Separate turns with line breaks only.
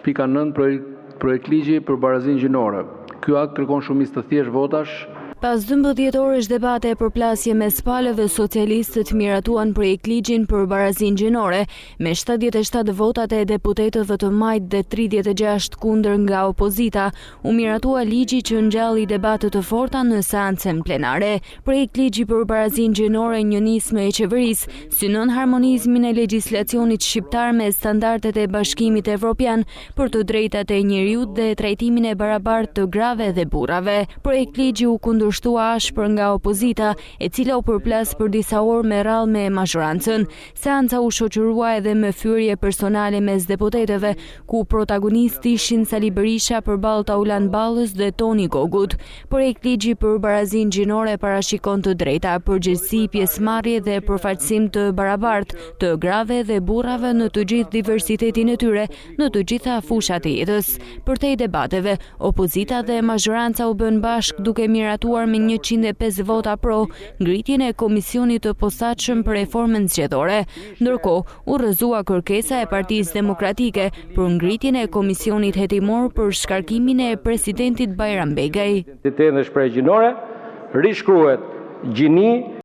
Pika 9, projekt ligji për barazinë gjinore. Ky akt kërkon shumicë të thjeshtë votash.
Pas 12 orësh debate e përplasje mes palëve, socialistët miratuan projekt ligjin për barazinë gjinore me 77 votat e deputetëve të majt dhe 36 kundër nga opozita. U miratua ligji që ngjalli debate të forta në seancën plenare. Projekt ligji për barazinë gjinore, një nismë e qeverisë, synon harmonizmin e legjislacionit shqiptar me standardet e Bashkimit Evropian për të drejtat e njeriut dhe trajtimin e barabartë të grave dhe burrave. Projekt ligji u kundërshtua ashpër nga opozita, e cila u përplas për disa orë me radhë me mazhorancën. Seanca u shoqërua edhe me fyerje personale mes deputetëve, ku protagonisti ishin Sali Berisha përballë Taulan Ballës dhe Toni Gogut. Projekt ligji për barazinë gjinore parashikon të drejta, përgjegjësi, pjesëmarrje dhe përfaqësim të barabartë të grave dhe burrave në të gjithë diversitetin e tyre në të gjitha fushat e jetës. Përtej debateve, opozita dhe mazhoranca u bën bashk duke miratuar me 105 vota pro ngritjen e komisionit të posaçëm për reformën zgjedhore. Ndërkohë, u rrëzua kërkesa e Partisë Demokratike për ngritjen e komisionit hetimor për shkarkimin e presidentit Bajram Begaj.
Dhe shpreh gjinore rishkruhet gjini